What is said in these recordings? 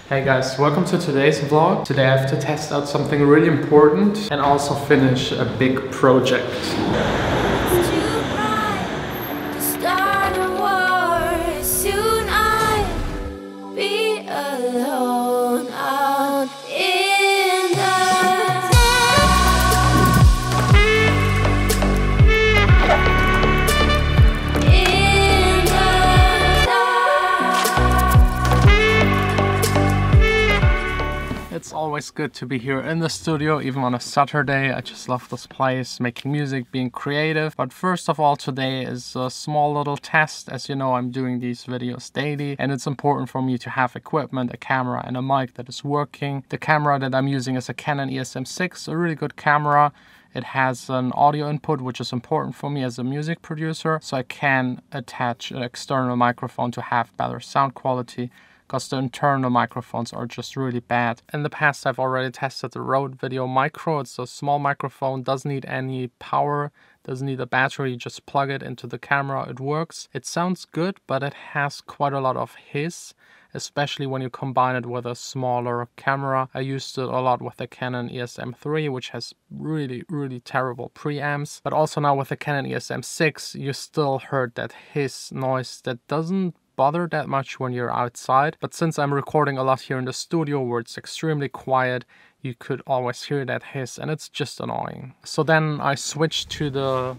Hey guys, welcome to today's vlog. Today I have to test out something really important and also finish a big project. It's always good to be here in the studio, even on a Saturday. I just love this place, making music, being creative. But first of all, today is a small little test. As you know, I'm doing these videos daily, and it's important for me to have equipment, a camera and a mic that is working. The camera that I'm using is a Canon ESM6, a really good camera. It has an audio input, which is important for me as a music producer, so I can attach an external microphone to have better sound quality, because the internal microphones are just really bad. In the past, I've already tested the Rode Video Micro. It's a small microphone, doesn't need any power, doesn't need a battery, you just plug it into the camera, it works. It sounds good, but it has quite a lot of hiss, especially when you combine it with a smaller camera. I used it a lot with the Canon ESM3, which has really terrible preamps. But also now with the Canon ESM6, you still heard that hiss noise that doesn't bother that much when you're outside, but since I'm recording a lot here in the studio where it's extremely quiet, you could always hear that hiss and it's just annoying. So then I switched to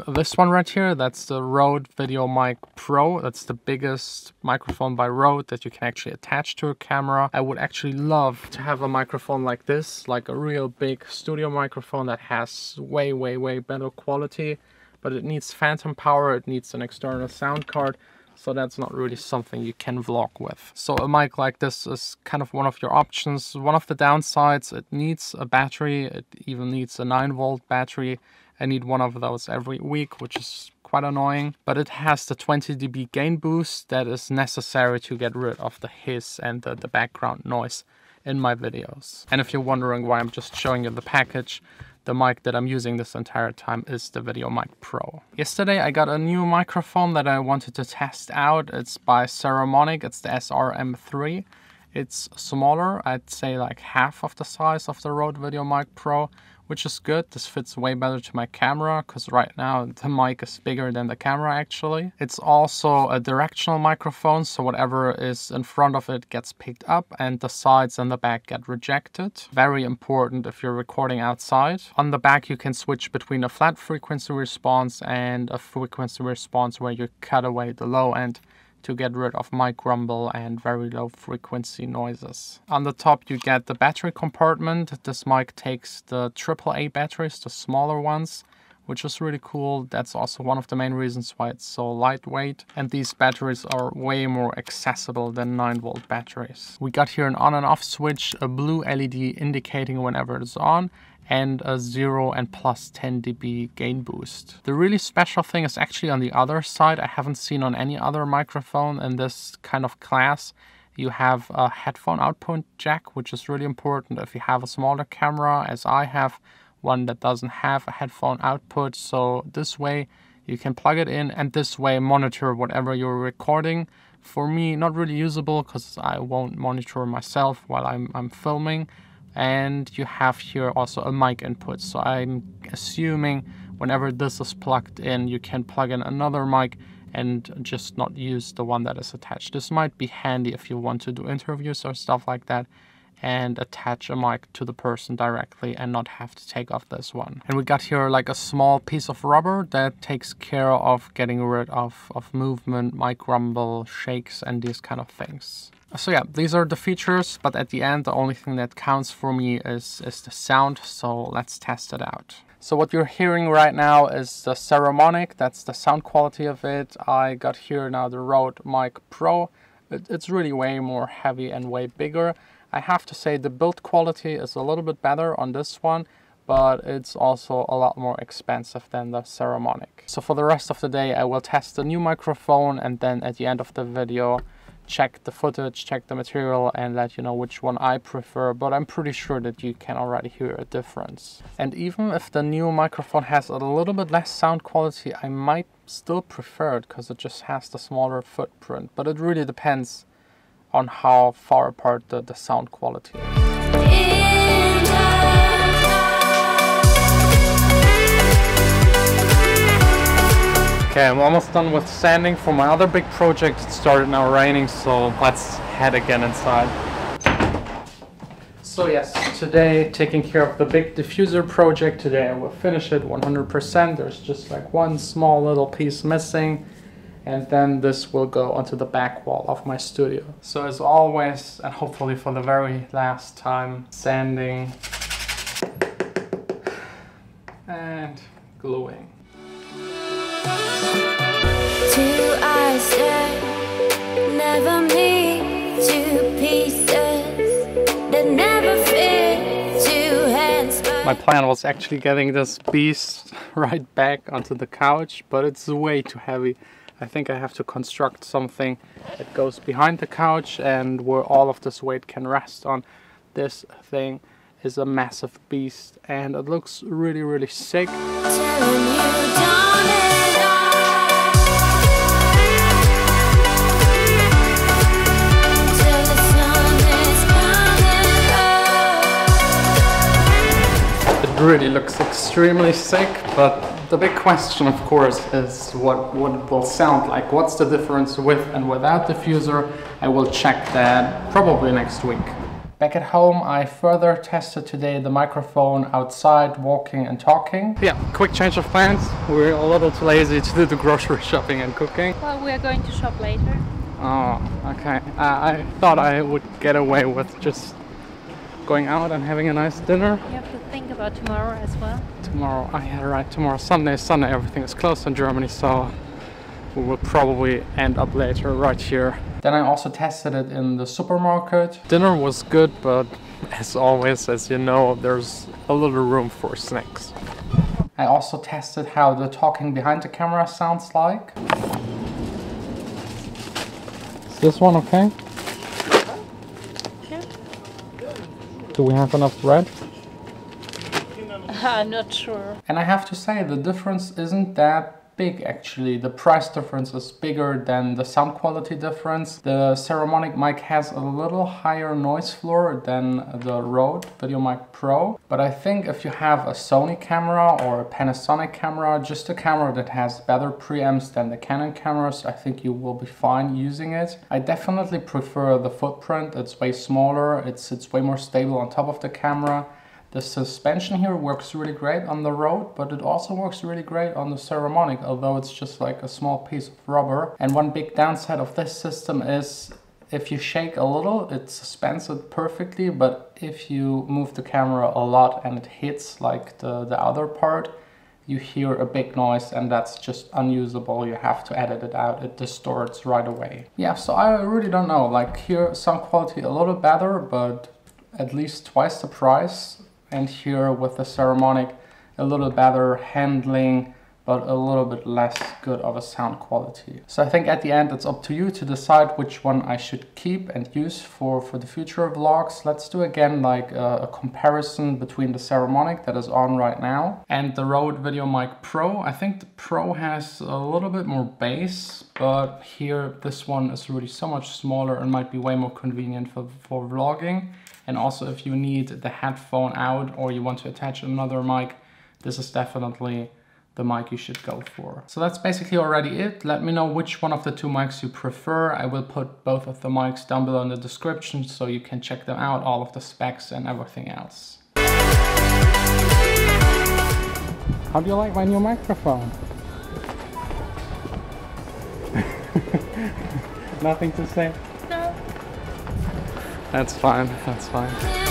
this one right here. That's the Rode Video Mic Pro. That's the biggest microphone by Rode that you can actually attach to a camera. I would actually love to have a microphone like this, like a real big studio microphone that has way better quality, but it needs phantom power, it needs an external sound card. So that's not really something you can vlog with. So a mic like this is kind of one of your options. One of the downsides, it needs a battery. It even needs a 9-volt battery. I need one of those every week, which is quite annoying. But it has the 20 dB gain boost that is necessary to get rid of the hiss and the background noise in my videos. And if you're wondering why I'm just showing you the package, the mic that I'm using this entire time is the Video Mic Pro. Yesterday I got a new microphone that I wanted to test out. It's by Saramonic, it's the SRM3. It's smaller, I'd say like half of the size of the Rode Video Mic Pro, which is good. This fits way better to my camera, because right now the mic is bigger than the camera actually. It's also a directional microphone, so whatever is in front of it gets picked up and the sides and the back get rejected. Very important if you're recording outside. On the back you can switch between a flat frequency response and a frequency response where you cut away the low end to get rid of mic rumble and very low frequency noises. On the top you get the battery compartment. This mic takes the AAA batteries, the smaller ones, which is really cool. That's also one of the main reasons why it's so lightweight. And these batteries are way more accessible than 9-volt batteries. We got here an on and off switch, a blue LED indicating whenever it's on, and a 0 and plus 10 dB gain boost. The really special thing is actually on the other side. I haven't seen on any other microphone in this kind of class. You have a headphone output jack, which is really important if you have a smaller camera, as I have one that doesn't have a headphone output. So this way you can plug it in and this way monitor whatever you're recording. For me, not really usable because I won't monitor myself while I'm filming. And you have here also a mic input. So I'm assuming whenever this is plugged in, you can plug in another mic and just not use the one that is attached. This might be handy if you want to do interviews or stuff like that and attach a mic to the person directly and not have to take off this one. And we got here like a small piece of rubber that takes care of getting rid of movement, mic rumble, shakes, and these kind of things. So yeah, these are the features, but at the end, the only thing that counts for me is the sound. So let's test it out. So what you're hearing right now is the Saramonic. That's the sound quality of it. I got here now the Rode Mic Pro. It's really way more heavy and way bigger. I have to say the build quality is a little bit better on this one, but it's also a lot more expensive than the Saramonic. So for the rest of the day, I will test the new microphone, and then at the end of the video, check the footage, check the material, and let you know which one I prefer. But I'm pretty sure that you can already hear a difference. And even if the new microphone has a little bit less sound quality, I might still prefer it because it just has the smaller footprint. But it really depends on how far apart the sound quality is. Okay, I'm almost done with sanding for my other big project. It started now raining, so let's head again inside. So yes, today taking care of the big diffuser project. Today I will finish it 100%. There's just like one small little piece missing, and then this will go onto the back wall of my studio. So as always, and hopefully for the very last time, sanding and gluing. Two eyes stare, never meet two pieces that never fit, two hands. My plan was actually getting this beast right back onto the couch, but it's way too heavy. I think I have to construct something that goes behind the couch and where all of this weight can rest on. This thing is a massive beast and it looks really, really sick. Telling you don't at all. Till the sun is coming up. It really looks extremely sick, but the big question, of course, is what it will sound like. What's the difference with and without diffuser? I will check that probably next week. Back at home, I further tested today the microphone outside, walking and talking. Yeah, quick change of plans. We're a little too lazy to do the grocery shopping and cooking. Well, we are going to shop later. Oh, okay. I thought I would get away with just going out and having a nice dinner. You have to think about tomorrow as well. Tomorrow, yeah, right, tomorrow Sunday, everything is closed in Germany, so we will probably end up later right here. Then I also tested it in the supermarket. Dinner was good, but as always, as you know, there's a little room for snacks. I also tested how the talking behind the camera sounds like. Is this one okay? Yeah. Do we have enough bread? I'm not sure. And I have to say, the difference isn't that big actually. The price difference is bigger than the sound quality difference. The Saramonic mic has a little higher noise floor than the Rode VideoMic Pro. But I think if you have a Sony camera or a Panasonic camera, just a camera that has better preamps than the Canon cameras, I think you will be fine using it. I definitely prefer the footprint. It's way smaller. It's way more stable on top of the camera. The suspension here works really great on the Rode, but it also works really great on the Saramonic, although it's just like a small piece of rubber. And one big downside of this system is if you shake a little, it suspends it perfectly, but if you move the camera a lot and it hits like the other part, you hear a big noise and that's just unusable. You have to edit it out. It distorts right away. Yeah, so I really don't know. Like here, sound quality a little better, but at least twice the price. And here with the Saramonic, a little better handling, but a little bit less good of a sound quality. So I think at the end, it's up to you to decide which one I should keep and use for the future vlogs. Let's do again like a comparison between the Saramonic that is on right now and the Rode VideoMic Pro. I think the Pro has a little bit more bass, but here this one is really so much smaller and might be way more convenient for vlogging. And also if you need the headphone out or you want to attach another mic, this is definitely the mic you should go for. So that's basically already it. Let me know which one of the two mics you prefer. I will put both of the mics down below in the description so you can check them out, all of the specs and everything else. How do you like my new microphone? Nothing to say? No. That's fine, that's fine.